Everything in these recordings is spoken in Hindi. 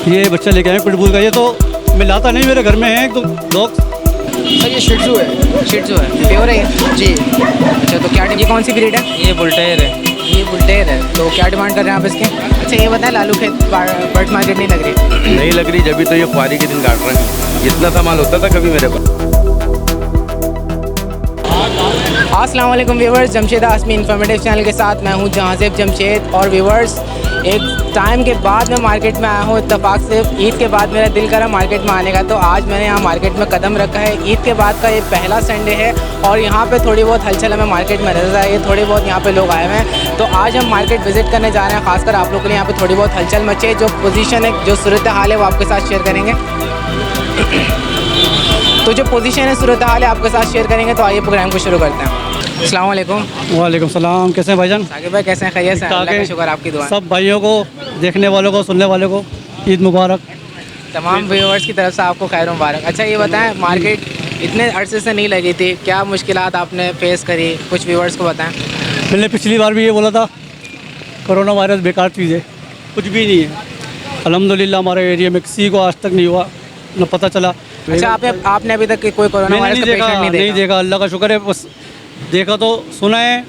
ये बच्चा लेके आए पिटबुल का। ये तो मैं लाता नहीं, मेरे घर में है एक दो डॉग। सर ये शिट्जू है। शिट्जू है, प्योर है ये? जी। अच्छा, तो क्या ये कौन सी ब्रीड है? ये बुल्टेर है। ये बुल्टेर है। तो क्या डिमांड कर रहे हैं आप इसके? अच्छा, ये बताएं, लालू खेत बर्ड्स मार्केट नहीं लग रही? नहीं लग रही, जब भी तो ये ख्वारी के दिन काट रहे हैं। इतना सामान होता था कभी मेरे पास। अस्सलाम वालेकुम व्यूवर्स, जमशेद आसमी इन्फॉर्मेटिव चैनल के साथ मैं हूं जहांज़ेब जमशेद। और व्यूवर्स, एक टाइम के बाद मैं मार्केट में आया हूं इत्तेफाक से। ईद के बाद मेरा दिल करा मार्केट में आने का, तो आज मैंने यहाँ मार्केट में कदम रखा है। ईद के बाद का ये पहला संडे है और यहाँ पे थोड़ी बहुत हलचल हमें मार्केट में नजर आई है। थोड़े बहुत यहाँ पे लोग आए हुए हैं, तो आज हम मार्केट विजिट करने जा रहे हैं। खासकर आप लोगों के लिए यहाँ पे थोड़ी बहुत हलचल मची है। जो पोजीशन है, जो सूरत हाल है, वो आपके साथ शेयर करेंगे। तो जो पोजीशन है, सूरत हाल है, आपके साथ शेयर करेंगे। तो आइए प्रोग्राम को शुरू करते हैं। अस्सलाम वालेकुम। वालेकुम सलाम। कैसे हैं भाईजान? साकिब भाई कैसे हैं? खैरियत से? अल्लाह का शुक्र, आपकी दुआ। सब भाइयों को, देखने वालों को, सुनने वालों को ईद मुबारक। तमाम व्यूअर्स की तरफ से आपको खैर मुबारक। अच्छा, ये बताएं, मार्केट इतने अरसे से नहीं लगी थी, क्या मुश्किलात आपने फेस करी? कुछ व्यूअर्स को बताएं। मैंने पिछली बार भी ये बोला था, कोरोना वायरस बेकार चीज़ है, कुछ भी नहीं है। अल्हम्दुलिल्लाह हमारे एरिया में किसी को आज तक नहीं हुआ, न पता चला। अच्छा, आपने अभी तक कोई कोरोना वायरस का पेशेंट नहीं देखा। अल्लाह का शुक्र है, बस देखा तो सुना है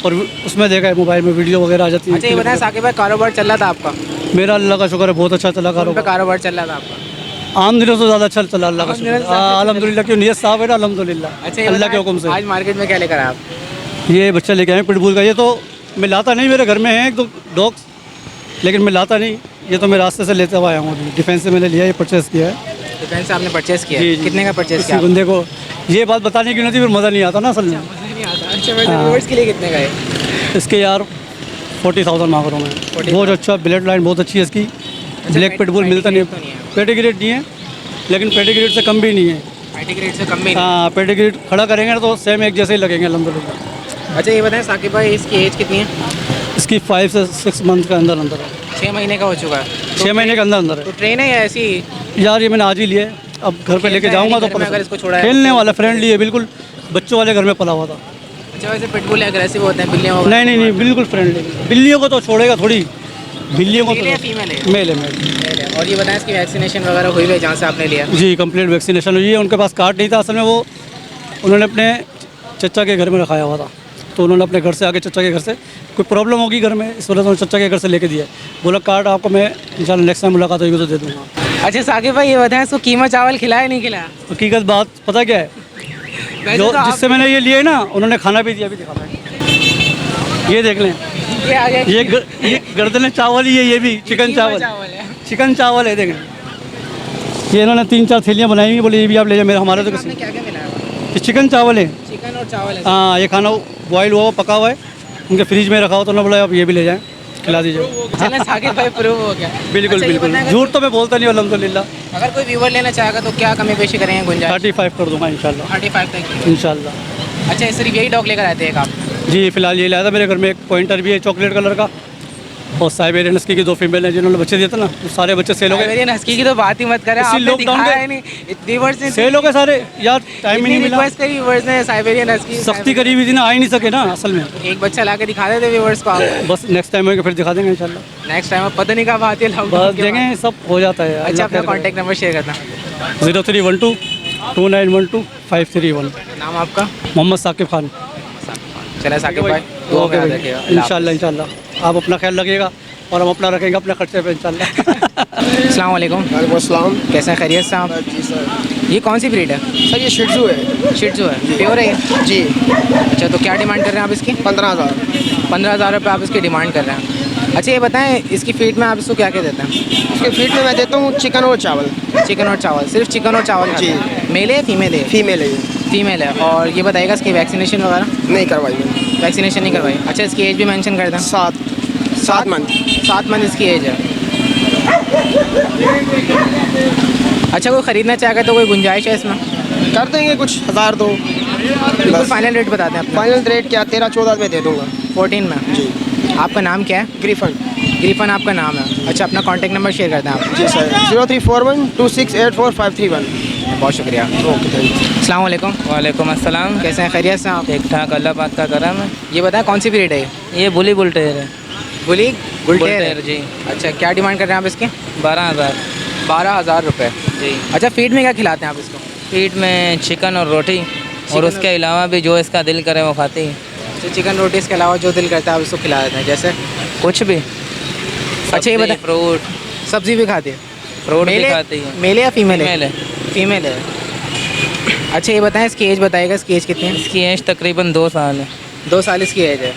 और उसमें देखा है, मोबाइल में वीडियो वगैरह आ जाती है। अच्छा, ये बताएं साकिब भाई, कारोबार चल रहा था आपका? मेरा अल्लाह का शुक्र है बहुत अच्छा चला कारोबार चल रहा था आपका? आम दिनों से ज़्यादा अच्छा चला, अल्लाह का शुक्र। अल्हम्दुलिल्लाह, क्यों नियत साफ है ना, अल्हम्दुलिल्लाह। अच्छा, अल्लाह के हुक्म से। आज मार्केट में क्या लेकर आए आप? ये बच्चा लेके आए पिटबुल का। ये तो मैं लाता नहीं, मेरे घर में है एक दो डॉग्स, लेकिन मैं लाता नहीं। ये तो मैं रास्ते से लेते हुआ आया हूँ। डिफेंस से मैंने लिया, ये परचेज़ किया है। डिफेंस से आपने परचेज़ किया? जी। कितने का परचेज़ किया? बंदे को ये बात बताने की नहीं थी, फिर मज़ा नहीं आता ना असल में। अच्छा, व्यूअर्स के लिए कितने का है? इसके यार 40,000 मांग रहा हूँ मैं। बहुत अच्छा, ब्लड लाइन बहुत अच्छी है इसकी। ब्लैक पिटबुल मिलता नहीं है, पेडिग्रेड नहीं है, लेकिन पेडिग्रेड से कम भी नहीं है। पेडिग्रेड से कम भी नहीं? हाँ, पेडिग्रेड खड़ा करेंगे ना तो सेम एक जैसे ही लगेंगे अल्हम्दुलिल्लाह। अच्छा, ये बताएं साकिब भाई, इसकी एज कितनी है? इसकी 5 से 6 मंथ का अंदर है। 6 महीने का हो चुका है? 6 महीने के अंदर तो है। ट्रेन है या ऐसी? यार ये मैंने आज ही लिया है, अब घर पे लेके जाऊँगा तो अगर इसको छोड़ा है? खेलने वाला, फ्रेंडली है बिल्कुल, बच्चों वाले घर में पला हुआ था। अच्छा, वैसे पिटबुल एग्रेसिव होते हैं, बिल्लियों? नहीं, बिल्कुल फ्रेंडली। बिल्लियों को तो छोड़ेगा थोड़ी, बिल्लियों को मेल है तो फीमेल है? मेल है। और ये बताएं, इसकी वैक्सीनेशन वगैरह हुई है जहाँ से आपने लिया? जी, कंप्लीट वैक्सीनेशन हुई है। उनके पास कार्ड नहीं था असल में, वो उन्होंने अपने चचा के घर में रखाया हुआ था, तो उन्होंने अपने घर से आके चचा के घर से कोई प्रॉब्लम होगी घर में, इस वजह से चचा के घर से लेके दिया। बोला कार्ड आपको मैं इंशाल्लाह नेक्स्ट टाइम मुलाकात होगी तो दे दूँगा। अच्छा साकिब भाई, ये बताएं, इसको कीमा चावल खिलाया नहीं खिलाया? हकीकत बात पता क्या है, जो जिससे मैंने ये लिए ना, उन्होंने खाना भी दिया, भी दिखा है। ये देख लें, ये आ गया, ये गर्दन चावल ही है, ये भी चिकन चावल है। चिकन चावल है। देखें, ये इन्होंने 3-4 थैलियाँ बनाई हुई, बोले ये भी आप ले जाए। मेरा हमारे तो आपने क्या क्या मिलाया? ये चिकन चावल है। चिकन और चावल है? हाँ, ये खाना बॉयल हुआ पका हुआ है, उनके फ्रिज में रखा हो, तो उन्होंने बोला आप ये भी ले जाएं, खिला दीजिए। चलें, साकिब भाई प्रूव हो गया। बिल्कुल अच्छा, ये बिल्कुल, बताएं, झूठ तो मैं बोलता नहीं अल्हम्दुलिल्लाह। अगर कोई व्यूवर लेना चाहेगा तो क्या कमी पेशी करेंगे, गुंजाइश? 35 कर दूंगा इंशाल्लाह। 35 तक? इंशाल्लाह। अच्छा, सिर्फ यही डॉग लेकर आते हैं आप? जी, फिलहाल ये लाया था। मेरे घर में एक पॉइंटर भी है चॉकलेट कलर का, और साइबेरियन हस्की की 2 फीमेल हैं, जिन्होंने बच्चे दिए थे ना, तो सारे बच्चे सेल हो गए। साइबेरियन हस्की की तो बात ही मत करें, इसी आपने लॉकडाउन दिखाया में ही नहीं। व्यूअर्स ने सेल हो गए सारे यार, टाइम ही नहीं मिला। रिक्वेस्ट करी व्यूअर्स ने, साइबेरियन हस्की सख्ती करी हुई थी ना, आ ही नहीं सके ना असल में। एक बच्चा ला के दिखा देते व्यूअर्स को आप। बस नेक्स्ट टाइम होगा फिर दिखा देंगे इंशाल्लाह। नेक्स्ट टाइम पता नहीं कब आती है बस लॉकडाउन के बाद। देखें, सब हो जाता है। अच्छा, अपना कॉन्टैक्ट नंबर शेयर करना। 0312 2912 531। नाम आपका? मोहम्मद साकिब खान। चला साकिब भाई, दुआ में याद रखिएगा। इंशाल्लाह आप अपना ख्याल रखिएगा और हम अपना रखेंगे अपने खर्चे पे इंशाल्लाह। अस्सलाम वालेकुम। वालेकुम अस्सलाम। कैसे हैं? खैरियत से आप? जी सर। ये कौन सी ब्रीड है? सर ये शिट्जू है। शिट्जू है, प्योर है ये? जी। अच्छा, तो क्या डिमांड कर रहे हैं आप इसकी? 15,000। 15,000 रुपये आप इसकी डिमांड कर रहे हैं। अच्छा, ये बताएं, इसकी फीड में आप इसको क्या क्या देते हैं? इसके फीड में मैं देता हूँ चिकन और चावल। चिकन और चावल? सिर्फ चिकन और चावल? जी। मेल है फीमेल है? फीमेल है ये। फीमेल है। और ये बताइएगा इसकी वैक्सीनेशन वगैरह? नहीं करवाई मैंने। वैक्सीनेशन नहीं करवाई? अच्छा, इसकी एज भी मेंशन कर दें? 7 मंथ। 7 मंथ इसकी एज है। अच्छा, कोई ख़रीदना चाहेगा तो कोई गुंजाइश है इसमें? कर देंगे कुछ 1000 दो। बिल्कुल फाइनल रेट बता दें अपना। फाइनल रेट क्या 13-14 में दे दूँगा। 14 में? जी। आपका नाम क्या है? ग्रीफन। ग्रीफन आपका नाम है? अच्छा, अपना कॉन्टैक्ट नंबर शेयर कर दें आप। जी सर, 0341 2684 531। बहुत शुक्रिया। Okay, thank you. अस्सलाम वालेकुम। वालेकुम अस्सलाम। कैसे हैं? खैरियत से आप? ठीक ठाक, अल्लाह पाक का करम है। ये बताएं, कौन सी ब्रीड है? ये बुली बुल्टेर है। बुली बुल्टेर जी अच्छा, क्या डिमांड कर रहे हैं आप इसके? 12,000 12,000 रुपये। जी। अच्छा, फीड में क्या खिलाते हैं आप इसको? फीड में चिकन और रोटी, और उसके अलावा भी जो इसका दिल करे वो खाती है। अच्छा, चिकन रोटी इसके अलावा जो दिल करता है आप इसको खिला देते हैं, जैसे? कुछ भी। अच्छा, ये सब्जी, बताएं, फ्रूट, सब्जी भी खाती है? फ्रूट भी मेले खाती है। मेले या फीमेल फीमेल है। फीमेल है। अच्छा, ये बताएं, इसकी एज बताइएगा, इसकी एज कितनी है? इसकी एज तकरीबन 2 साल है। 2 साल इसकी एज है।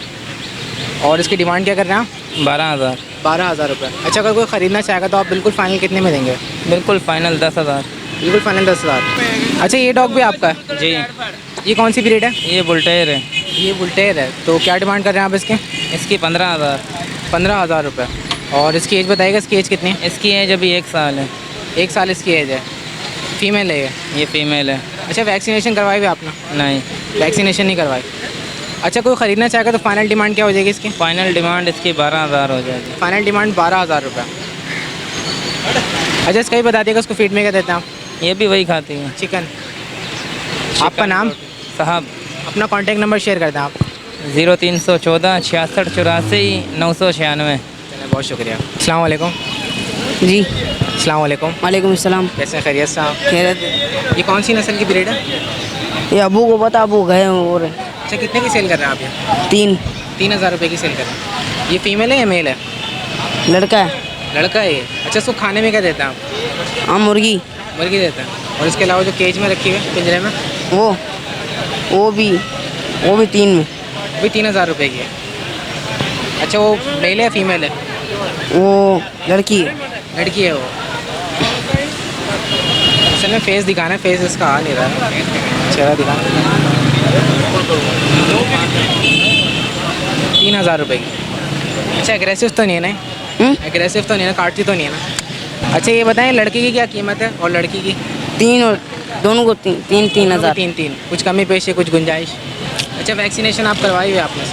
और इसकी डिमांड क्या कर रहे हैं आप? 12,000 12,000 रुपये। अच्छा, अगर कोई ख़रीदना चाहेगा तो आप बिल्कुल फाइनल कितने में देंगे? बिल्कुल फाइनल 10,000। बिल्कुल फाइनल 10,000। अच्छा, ये डॉग भी आपका है? जी। ये कौन सी ब्रीड है? ये बुल्टेर है। ये बुल्टेर है। तो क्या डिमांड कर रहे हैं आप इसके? इसकी 15,000। 15,000 रुपये। और इसकी एज बताइएगा, इसकी एज कितनी है? इसकी एज अभी 1 साल है। 1 साल इसकी एज है। फीमेल है ये? ये फीमेल है। अच्छा, वैक्सीनेशन करवाई हुई आपने? नहीं, वैक्सीनेशन नहीं करवाई। अच्छा, कोई ख़रीदना चाहेगा तो फाइनल डिमांड क्या हो जाएगी इसकी? फाइनल डिमांड इसकी 12,000 हो जाएगी। फाइनल डिमांड 12,000 रुपये। अच्छा, इसका ही बता दिएगा, उसको फीड में क्या देते हैं आप? ये भी वही खाती है। चिकन। आपका नाम? साहब अपना कॉन्टैक्ट नंबर शेयर कर दें आप। 0314 66 84 996। चलिए, बहुत शुक्रिया। अस्सलाम वालेकुम। जी अस्सलाम वालेकुम। वालेकुम अस्सलाम। कैसे हैं, खैरियत साहब? खैरियत। ये कौन सी नस्ल की ब्रीड है? ये अबू को पता, अबू गए हैं और अच्छा, कितने की सेल कर रहे हैं आप ये? 3 3,000 रुपये की सेल कर रहे हैं। ये फीमेल है या मेल है? लड़का है। लड़का है ये। अच्छा, इसको खाने में क्या देते हैं आप? हाँ, मुर्गी। मुर्गी देते हैं। और इसके अलावा जो केज में रखी हुई है पिंजरे में, वो भी 3 में। भी 3,000 रुपये की है। अच्छा, वो मेल है या फीमेल है? वो लड़की है। लड़की है वो। असल में फेस दिखाना है, फेस इसका आ नहीं रहा है, चेहरा दिखाना। 3,000 रुपये की। अच्छा, एग्रेसिव तो नहीं है ना? एग्रेसिव तो नहीं है ना, काटती तो नहीं है ना? अच्छा, ये बताएं, लड़की की क्या कीमत है और लड़की की? 3 और दोनों को 3,000। 3 कुछ कमी पेश है, कुछ गुंजाइश? अच्छा, वैक्सीनेशन आप करवाई हुई है आपने?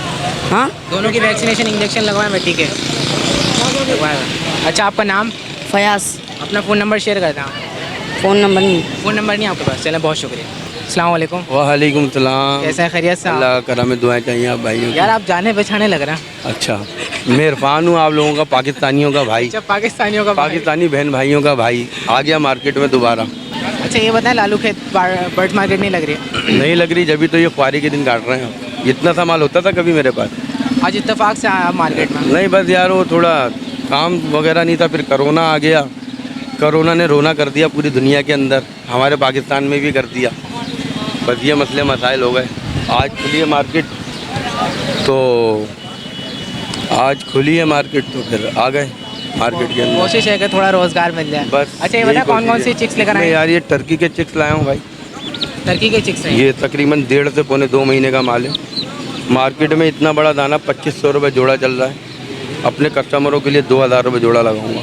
हाँ, दोनों की वैक्सीनेशन, इंजेक्शन लगवाए मैं? ठीक है, लगवाया हुआ। अच्छा, आपका नाम? फयाज। अपना फ़ोन नंबर शेयर करता हूँ। फ़ोन नंबर नहीं। फ़ोन नंबर नहीं आपके पास? चलें, बहुत शुक्रिया। अस्सलाम वालेकुम। वालेकुम सलाम। कैसे हैं, खैरियत से? अल्लाह का करम है, दुआएं चाहिए आप भाइयों की। यार, आप जाने पहचाने लग रहे हैं। अच्छा, मेहरबान हूँ आप लोगों का, पाकिस्तानियों का भाई, अच्छा, पाकिस्तानियों का भाई। पाकिस्तानी बहन भाइयों का भाई आ गया मार्केट में दोबारा। अच्छा, ये बताएं, लालू खेत बर्ड मार्केट नहीं लग रही है? नहीं लग रही, जब भी तो ये ख्वारी के दिन काट रहे हैं। इतना सा माल होता था कभी मेरे पास? आज इत्तेफाक से आया मार्केट में? नहीं, बस यार वो थोड़ा काम वगैरह नहीं था, फिर कोरोना आ गया। कोरोना ने रोना कर दिया पूरी दुनिया के अंदर, हमारे पाकिस्तान में भी कर दिया। बस ये मसले मसाइल हो गए। आज खुली है मार्केट, तो आज खुली है मार्केट, तो फिर आ गए मार्केट के अंदर। कोशिश है कि थोड़ा रोज़गार मिल जाए। बस अच्छा, ये यही बताएं, कौन कौन कोशिश सी है। चिक्स लेकर मैं आए? यार ये टर्की के चिक्स लाया हूँ भाई। टर्की के चिक्स हैं? ये तकरीबन 1.5 से पौने 2 महीने का माल है। मार्केट में इतना बड़ा दाना 2,500 रुपये जोड़ा चल रहा है। अपने कस्टमरों के लिए 2,000 रुपये जोड़ा लगाऊंगा।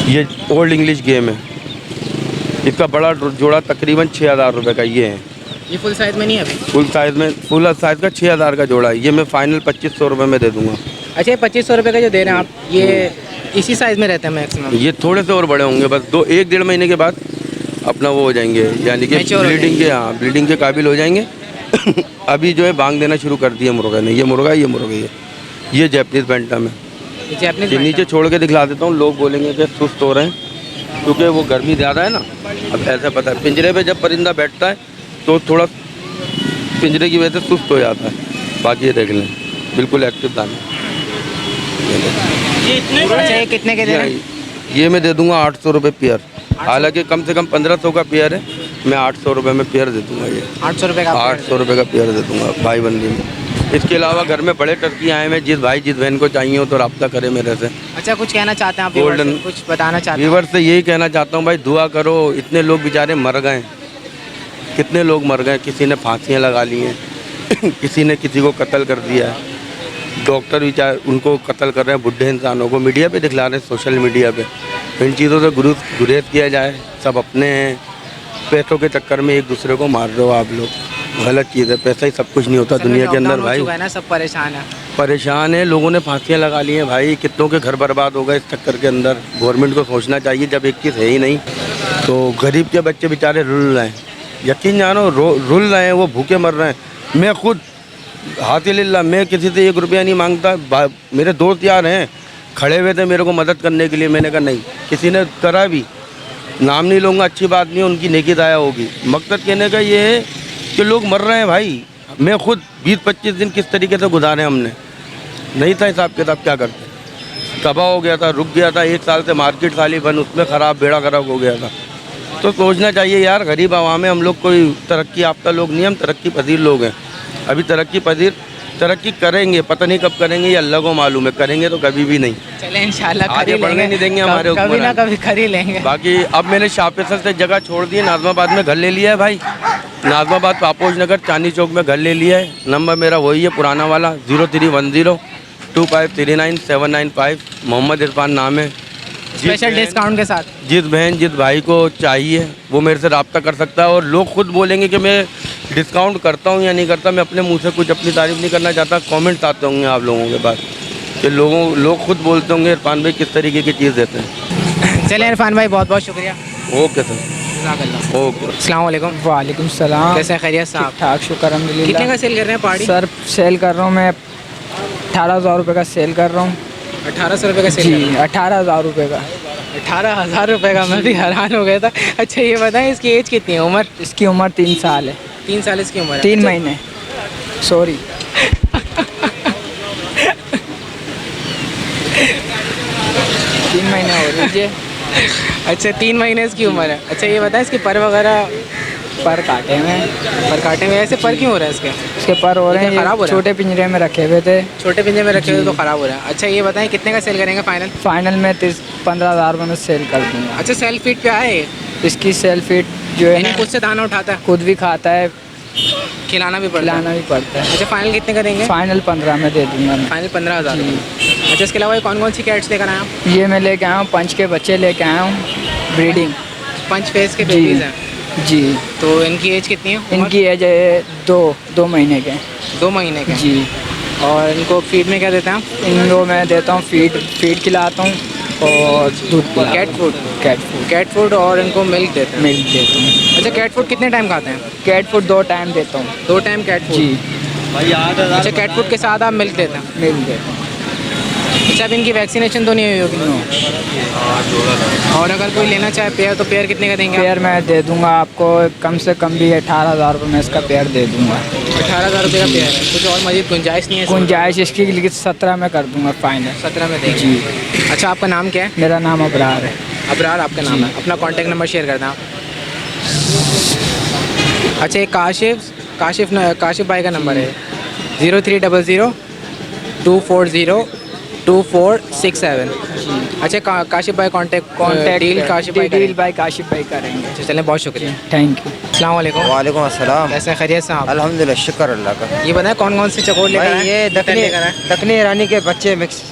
ये ओल्ड इंग्लिश गेम है, इसका बड़ा जोड़ा तकरीबन 6,000 रुपये का ये है। ये फुल साइज़ में नहीं है अभी? फुल साइज़ का 6,000 का जोड़ा है। ये मैं फाइनल 2,500 रुपये में दे दूँगा। अच्छा, ये 2,500 रुपये का जो दे रहे हैं आप, ये इसी साइज़ में रहते हैं मैक्सिमम? ये थोड़े से और बड़े होंगे, बस 1-1.5 महीने के बाद अपना वो हो जाएंगे, यानी कि Mature हो ब्लीडिंग के, हाँ ब्लीडिंग के काबिल हो जाएंगे। अभी जो है बांग देना शुरू कर दिया मुर्गा ने। ये मुर्गा है, ये मुर्गी है, ये जैपनीज़ बैंटम है। ये नीचे छोड़ के दिखला देता हूँ, लोग बोलेंगे कि सुस्त हो रहे हैं क्योंकि वो गर्मी ज़्यादा है ना। अब ऐसा पता है, पिंजरे पे जब परिंदा बैठता है तो थोड़ा पिंजरे की वजह से सुस्त हो जाता है। बाकी ये देख लें, बिल्कुल एक्टिव दाना। अच्छा, ये कितने के दे रहे हैं? ये मैं दे दूंगा 800 रुपये पेयर। हालांकि कम से कम 1,500 का पेयर है, मैं 800 रुपये में पेयर दे दूंगा। ये 800 रुपये का? 800 रुपये का पेयर दे दूंगा भाई बंदी में। इसके अलावा घर में बड़े टर्की आए हैं, जिस भाई जिस बहन को चाहिए हो तो रब्ता करे मेरे से। अच्छा, कुछ कहना चाहते हैं आप? गोल्डन, कुछ बताना चाहते हैं? व्यूअर से यही कहना चाहता हूँ भाई, दुआ करो। इतने लोग बेचारे मर गए, कितने लोग मर गए। किसी ने फांसियाँ लगा ली हैं किसी ने किसी को कत्ल कर दिया है। डॉक्टर बेचारे उनको कत्ल कर रहे हैं, बुढ़े इंसानों को मीडिया पे दिखला रहे हैं, सोशल मीडिया पे। इन चीज़ों से गुरेज किया जाए। सब अपने हैं, पैसों के चक्कर में एक दूसरे को मार रहे हो आप लोग, गलत चीज़ है। पैसा ही सब कुछ नहीं होता दुनिया के अंदर भाई। ना, सब परेशान है, परेशान है, लोगों ने फांसियाँ लगा ली हैं भाई। कितनों के घर बर्बाद हो गए इस चक्कर के अंदर। गवर्नमेंट को सोचना चाहिए, जब एक चीज़ है ही नहीं तो गरीब के बच्चे बेचारे रुल रहे हैं। यकीन जानो रुल रहे हैं, वो भूखे मर रहे हैं। मैं खुद हाथ लिल्लाह, मैं किसी से 1 रुपया नहीं मांगता। मेरे दोस्त यार हैं खड़े हुए थे मेरे को मदद करने के लिए। मैंने कहा नहीं, किसी ने करा भी, नाम नहीं लूँगा, अच्छी बात नहीं है, उनकी नेकी दाया होगी। मकसद कहने का ये है कि लोग मर रहे हैं भाई। मैं खुद 20-25 दिन किस तरीके से गुजारे हमने, नहीं था हिसाब किताब, क्या करते, तबाह हो गया था, रुक गया था। 1 साल से मार्केट खाली बंद, उसमें ख़राब, बेड़ा ख़राब हो गया था। तो सोचना चाहिए यार, गरीब आवाम है हम लोग, कोई तरक्की याफ्ता लोग नहीं, हम तरक्की पजीर लोग हैं। अभी तरक्की करेंगे, पता नहीं कब करेंगे, ये अल्लाह को मालूम है। करेंगे तो कभी भी नहीं, चले इंशाल्लाह आगे बढ़ने नहीं देंगे हमारे कभी ना हुक्मरान। कभी कर ही लेंगे। बाकी अब मैंने शाह फैसल से जगह छोड़ दी है, नाज़माबाद में घर ले लिया है भाई। नाज़माबाद पापोश नगर चांदनी चौक में घर ले लिया है। नंबर मेरा वही है पुराना वाला, 03102539 मोहम्मद इरफान नाम है। स्पेशल डिस्काउंट के साथ। जिस बहन जिस भाई को चाहिए वो मेरे से रब्ता कर सकता है। और लोग खुद बोलेंगे कि मैं डिस्काउंट करता हूँ या नहीं करता, मैं अपने मुंह से कुछ अपनी तारीफ नहीं करना चाहता। कमेंट्स आते होंगे आप लोगों के पास कि लोग खुद बोलते होंगे इरफान भाई किस तरीके की चीज़ देते हैं। चले इरफान भाई, बहुत बहुत शुक्रिया। Okay sir, okay. अस्सलाम वालेकुम। वालेकुम सलाम। कैसे हैं, खैरियत से आप? ठाक, शुक्र अल्हम्दुलिल्लाह। कितने का सेल कर रहे हैं पहाड़ी? सर सेल कर रहा हूँ मैं 18,000 रुपये का सेल कर रहा हूँ। 1800 रुपये का सेल जी, कर रहे हैं? 18,000 रुपये का। 18,000 रुपये का, मैं भी हैरान हो गया था। अच्छा ये बताएं, इसकी एज कितनी है, उम्र? इसकी उम्र 3 साल है। 3 साल इसकी उम्र है। 3 अच्छा, महीने, सॉरी 3 महीने हो लीजिए। अच्छा 3 महीने इसकी उम्र है। अच्छा ये बताएं, इसके पर वगैरह? पर काटे में, पर काटे में ऐसे पर क्यों हो रहा है इसके? इसके पर हो रहे हैं, ये खराब हो ये रहा है? छोटे पिंजरे में रखे हुए थे। छोटे पिंजरे में रखे हुए तो ख़राब हो रहा है। अच्छा ये बताएं, कितने का सेल करेंगे फाइनल? फाइनल में 15,000 रुपये में सेल कर दूँगा। अच्छा सेल फीट पे आए? इसकी सेल फीट जो है यानी ना, खुद से दाना उठाता है, खुद भी खाता है, खिलाना भी पड़ता है? खिलाना भी पड़ता है। अच्छा फाइनल कितने का देंगे? फाइनल 15 में दे दूँगा मैं। फाइनल 15,000। अच्छा इसके अलावा कौन कौन सी कैट्स लेकर आए आप? ये मैं लेके आया हूँ, पंच के बच्चे लेके आया हूँ, ब्रीडिंग। पंच फेस के जी। बेबीज हैं। जी, तो इनकी एज कितनी है? इनकी एज है 2 महीने के। 2 महीने के। जी, और इनको फीड में क्या देते हैं आप? इनको मैं देता हूँ फीड खिलाता हूँ और दूध पिलाता कैट हूँ। फूड। कैट फूड और इनको मिल्क देते हैं? मिल्क देता हूँ। अच्छा कैट फूड कितने टाइम खाते हैं? कैट फूड 2 टाइम देता हूँ। 2 टाइम कैट फूड? जी, अच्छा कैट फूड के साथ आप मिल्क देते हैं? मिल्क देता हूँ। अच्छा अब इनकी वैक्सीनेशन तो नहीं हुई होगी? और अगर कोई लेना चाहे पेयर, तो पेयर कितने का देंगे आप? पेयर मैं दे दूँगा आपको, कम से कम भी 18,000 रुपये में इसका पेयर दे दूँगा। 18,000 रुपये का पेयर है। कुछ और मजीद गुंजाइश नहीं है? गुंजाइश इसकी लिए 17 में कर दूँगा फाइनल। 17 में देंगे? जी। अच्छा आपका नाम क्या है? मेरा नाम अबरार है। अबरार आपका नाम है। अपना कॉन्टैक्ट नंबर शेयर कर दें आप। अच्छा एक काशिफ भाई का नंबर है 0300 240 2467। अच्छा काशिफ भाई कॉन्टैक्ट डील काशिफ भाई डील बाय काशिफ भाई करेंगे। अच्छा चलें, बहुत शुक्रिया। Thank you. अस्सलाम वालेकुम। वालेकुम अस्सलाम। कैसे हैं, खैरियत से आप? अल्हम्दुलिल्लाह, शुक्र अल्लाह का। ये बताएं कौन कौन से चकोर लेकर भाई आए? ये दखनी रानी के बच्चे मिक्स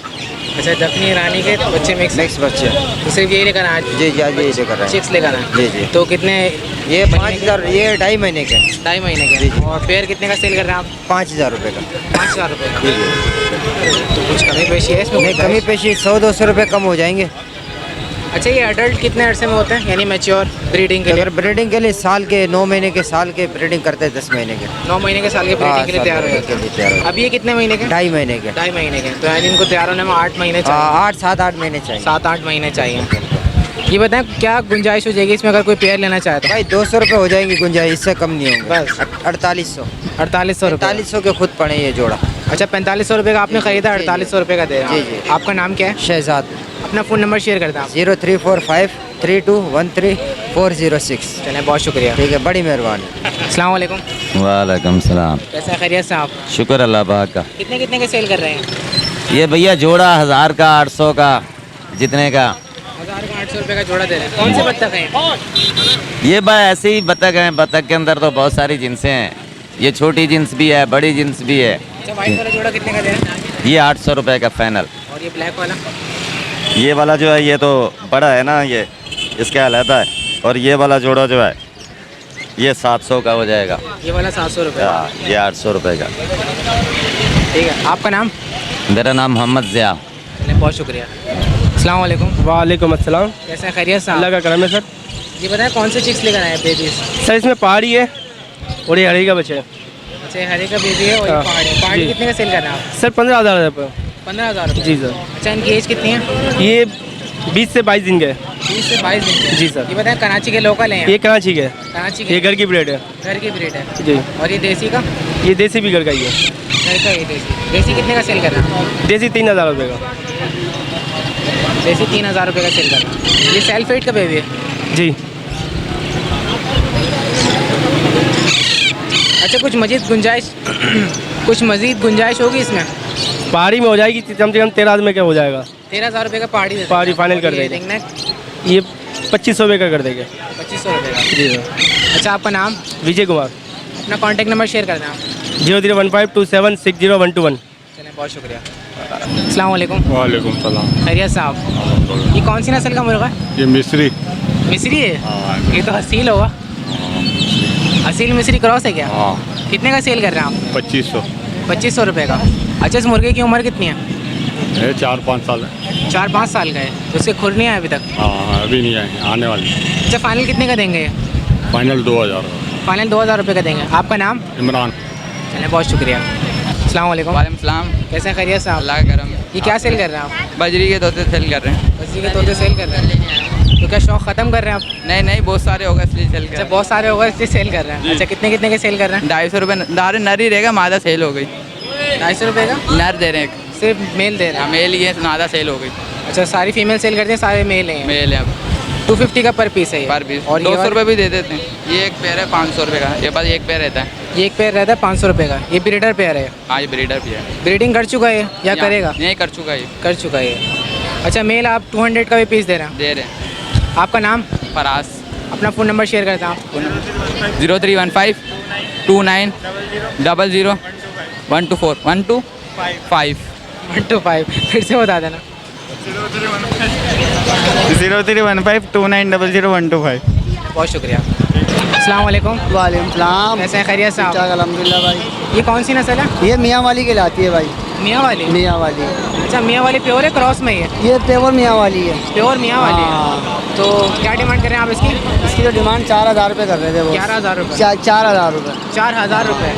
अच्छा दखनी रानी के बच्चे मिक्स बच्चे। तो सिर्फ यही लेकर आए? जी जी, आज ये लेकर आए। चिक्स लेकर आए? जी जी। तो कितने? ये 5,000, ये 2.5 महीने के। 2.5 महीने के। और पेयर कितने का सेल कर रहे हैं आप? 5,000 रुपये का। 5,000 रुपये का। जी जी। तो कुछ कमी पेशी है इसमें? नहीं, कमी पेशी 100-200 रुपये कम हो जाएंगे। अच्छा ये अडल्ट कितने अरसे में होते हैं, यानी मैच्योर ब्रीडिंग के लिए? अगर ब्रीडिंग के लिए साल के 9 महीने के, साल के ब्रीडिंग करते हैं 10 महीने के। 9 महीने के साल के ब्रीडिंग के लिए साल तैयार हो के जाते लिए तैयार हो हैं। अब ये कितने महीने के? 2.5 महीने के। 2.5 महीने के। तो यानी इनको तैयार होने में 8 महीने चाहिए? 8-7-8 महीने चाहिए। 7-8 महीने चाहिए। ये बताएं क्या गुंजाइश हो जाएगी इसमें अगर कोई पेयर लेना चाहे तो? भाई 200 रुपये हो जाएंगी गुंजाइश, इससे कम नहीं होंगे। बस 4800। 4800 रुपये? 4800 के खुद पड़े ये जोड़ा। अच्छा 4500 रुपये का आपने खरीदा, 4800 रुपये का दे रहा जी, हूँ। जी। आपका नाम क्या है? शहजाद। अपना फ़ोन नंबर शेयर करते हैं आप। 03453213 चलें, बहुत शुक्रिया। ठीक है, बड़ी मेहरबानी। अस्सलाम वालेकुम। वालेकुम सलाम। कैसे हैं, खैरियत से आप? शुक्र अल्लाह पाक का। कितने कितने के सेल कर रहे हैं? ये भैया जोड़ा 1000 का, 800 का, जितने का। 1000 का 800 रुपये का जोड़ा दे रहे हैं। कौन से बत्तख हैं? ये भाई ऐसे ही बतख हैं। बतख के अंदर तो बहुत सारी जिनसें हैं। ये छोटी जिन्स भी है, बड़ी जिन्स भी है। अच्छा वाइट वाला जोड़ा कितने का दे रहे हैं? ये 800 रुपये का फाइनल। और ये ब्लैक वाला? ये वाला जो है ये तो बड़ा है ना, ये इसका अलहदा है। और ये वाला जोड़ा जो है ये 700 का हो जाएगा। ये वाला 700 रुपये। हाँ, ये 800 रुपये का। ठीक है, आपका नाम? मेरा नाम मोहम्मद ज़िया। चलें, बहुत शुक्रिया। अस्सलाम वालेकुम। वालेकुम अस्सलाम। कैसे हैं, खैरियत से आप? अल्लाह का करम है सर। ये बताएं कौन से चिक्स लेकर आए हैं बेबीज? सर इसमें पहाड़ी है और ये हरी का बच्चा है। अच्छा ये हरे का बेबी है और ये हाँ, पहाड़ी है। पहाड़ी जी। कितने का सेल कर रहे हैं आप? सर 15,000 रुपये। 15,000 रुपये। जी सर। अच्छा, इनकी एज कितनी है? ये 20 से 22 दिन के है। 20 से 22 दिन के। जी सर। ये बताएं कराची के लोकल हैं? ये कराची के है। कराची के ये घर की ब्रेड है। घर की ब्रीड है। जी। और ये देसी का? ये देसी भी घर का ही है। घर का, ये देसी। देसी कितने का सेल कर रहा है? देसी 3,000 रुपये का। देसी 3,000 रुपये का सेल कर रहा है। ये सेल्फ एड का बेबी है? जी। अच्छा, कुछ मजीद गुंजाइश होगी इसमें? पहाड़ी में हो जाएगी कम से कम 13,000 में क्या हो जाएगा। 13,000 रुपये का पहाड़ी पहाड़ी फाइनल कर देंगे। ये 2500 रुपये का कर देंगे। 2500 रुपये का। जी सर। अच्छा, आपका नाम? विजय कुमार। अपना कॉन्टैक्ट नंबर शेयर कर दें आप। 03152760121। चलें, बहुत शुक्रिया। अस्सलाम वालेकुम। वालेकुम सलाम। खैरियत साहब, ये कौन सी नस्ल का मुर्गा है? ये मिस्री। मिस्री है? ये तो हसील होगा। हसील मिस्री क्रॉस है क्या? हाँ। कितने का सेल कर रहे हैं आप? 2500। 2500 रुपये का। अच्छा, इस मुर्गे की उम्र कितनी है? है 4-5 साल है। 4-5 साल का है, तो उसके खुर नहीं आए अभी तक? हाँ, अभी नहीं आए, आने वाले। अच्छा, फाइनल कितने का देंगे ये? फाइनल 2000। फाइनल 2000 रुपये का देंगे। आपका नाम? इमरान। चलें, बहुत शुक्रिया। अस्सलाम वालेकुम। वालेकुम सलाम। कैसे हैं? खैरियत साहब? अल्लाह का करम। ये क्या सेल कर रहे हैं आप? बजरी के तोते सेल कर रहे हैं। बजरी के तोते सेल कर रहे हैं, तो क्या शौक ख़त्म कर रहे हैं आप? नहीं नहीं, बहुत सारे होगा इसलिए सेल कर अच्छा, रहे बहुत सारे होगा इसलिए सेल कर रहे हैं। अच्छा, कितने के सेल कर रहे हैं? 250 रुपये दारे नरी रहेगा, मादा सेल हो गई। 250 रुपये का नर दे रहे हैं, सिर्फ मेल दे रहे हैं? मेल ये मादा सेल हो गई। अच्छा, सारी फीमेल सेल करते हैं, सारे मेल हैं? मेल है। 250 का पर पीस है ये? पर पीस। और 200 रुपये भी दे देते हैं। ये एक पेयर है 500 रुपये का। ये बस एक पेयर रहता है। ये एक पेयर रहता है 500 रुपये का। ये ब्रीडर पेयर है? हाँ, ये ब्रीडर भी है। ब्रीडिंग कर चुका है या करेगा? नहीं, कर चुका है। कर चुका है। अच्छा, मेल आप 200 का भी पीस दे रहे हैं? दे रहे हैं। आपका नाम? फराज। अपना फ़ोन नंबर शेयर करते हैं आप। 0315 29 00 124 125 125। फिर से बता देना। 0315 29 125। बहुत शुक्रिया। अस्सलाम वालेकुम। वालेकुम सलाम। कैसे हैं? खैरियत साहब? अल्हम्दुलिल्लाह भाई। ये कौन सी नस्ल है? ये मियाँ वाली कहलाती है भाई। मियाँ वाली? मियाँ वाली। अच्छा, मियाँ वाली प्योर है क्रॉस में ही है? ये प्योर मियाँ वाली है। प्योर मियाँ वाली है। हाँ। तो क्या डिमांड कर रहे हैं आप इसकी? इसकी तो डिमांड 4,000 रुपये कर रहे थे वो। 11,000 रुपये? 4,000 रुपये। 4,000 रुपये।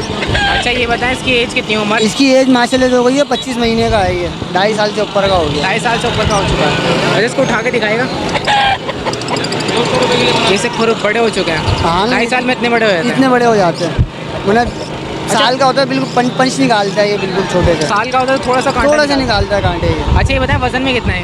अच्छा, ये बताएं इसकी एज कितनी है? उम्र? इसकी एज माशाल्लाह हो गई है, 25 महीने का है ये। 2.5 साल से ऊपर का हो गया। 2.5 साल से ऊपर का हो चुका है। अच्छा, इसको उठा के दिखाएगा। जैसे खुर बड़े हो चुके हैं। हाँ, 2.5 साल में इतने बड़े हो जाते हैं? इतने बड़े हो जाते हैं। मतलब साल का होता है, बिल्कुल पंच निकालता है ये, बिल्कुल छोटे से। साल का होता है, थोड़ा सा निकालता है कांटे ये। अच्छा, ये बताएं वजन में कितना है?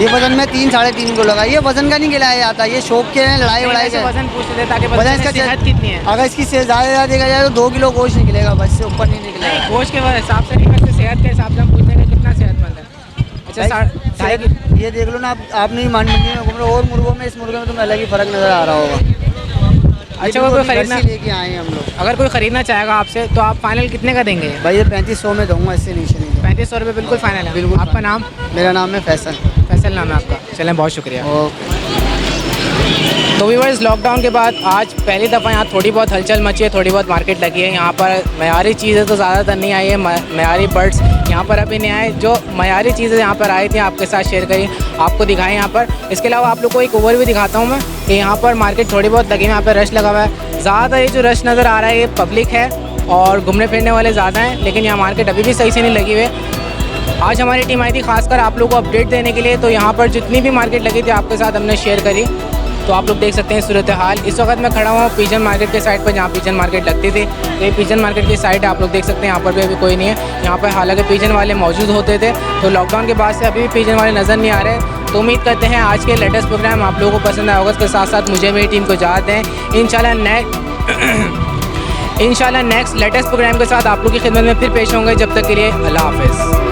ये वजन में 3-3.5 किलो लगा। ये वजन का नहीं खिलाया जाता, ये शौक के हैं, लड़ाई वड़ाई के। वजन पूछते थे ताकि वजन इसका सेहत कितनी है? अगर इसकी ज़्यादा देखा जाए तो 2 किलो गोश्त निकलेगा, बस से ऊपर नहीं निकलेगा। गोश्त के हिसाब से नहीं, वैसे सेहत के हिसाब से हम पूछते हैं कितना सेहतमंद है। अच्छा, 2.5 ये देख लो ना आप नहीं मान मंडी में घूम रहे हो, और मुर्गों में इस मुर्गे में तुम्हें अलग ही फ़र्क नज़र आ रहा होगा। अच्छा, कोई खरीदना लेके आए हैं हम लोग। अगर कोई ख़रीदना चाहेगा आपसे तो आप फाइनल कितने का देंगे? भाई ये 3500 में दूंगा, इससे नीचे नहीं। 3500 रुपये बिल्कुल फाइनल है? बिल्कुल। आपका नाम? मेरा नाम है फैसल। फैसल नाम है आपका? चलें, बहुत शुक्रिया। ओके। तो व्यूअर्स, लॉकडाउन के बाद आज पहली दफ़ा यहाँ थोड़ी बहुत हलचल मची है, थोड़ी बहुत मार्केट लगी है। यहाँ पर मयारी चीज़ें तो ज़्यादातर नहीं आई है, मयारी बर्ड्स यहाँ पर अभी नहीं आए। जो मयारी चीज़ें यहाँ पर आई थी आपके साथ शेयर करी, आपको दिखाएं यहाँ पर। इसके अलावा आप लोग को एक ओवर भी दिखाता हूँ मैं कि यहाँ पर मार्केट थोड़ी बहुत लगी है, यहाँ पर रश लगा हुआ है। ज़्यादातर ये जो रश नज़र आ रहा है ये पब्लिक है और घूमने फिरने वाले ज़्यादा हैं, लेकिन यहाँ मार्केट अभी भी सही से नहीं लगी हुई है। आज हमारी टीम आई थी खासकर आप लोगों को अपडेट देने के लिए, तो यहाँ पर जितनी भी मार्केट लगी थी आपके साथ हमने शेयर करी। तो आप लोग देख सकते हैं सूरत हाल। इस वक्त मैं खड़ा हुआ पिजन मार्केट के साइड पर, जहाँ पिजन मार्केट लगती थी। तो ये पिजन मार्केट की साइड आप लोग देख सकते हैं, यहाँ पर भी अभी कोई नहीं है। यहाँ पर हालांकि पिजन वाले मौजूद होते थे, तो लॉकडाउन के बाद से अभी भी पिजन वाले नज़र नहीं आ रहे। तो उम्मीद करते हैं आज के लेटेस्ट प्रोग्राम आप लोगों को पसंद आया होगा। इसके साथ साथ मुझे मेरी टीम को इजाज़त दें। इंशाल्लाह नेक्स्ट लेटेस्ट प्रोग्राम के साथ आप लोग की खिदमत में फिर पेश होंगे। जब तक के लिए अल्लाह हाफ़िज़।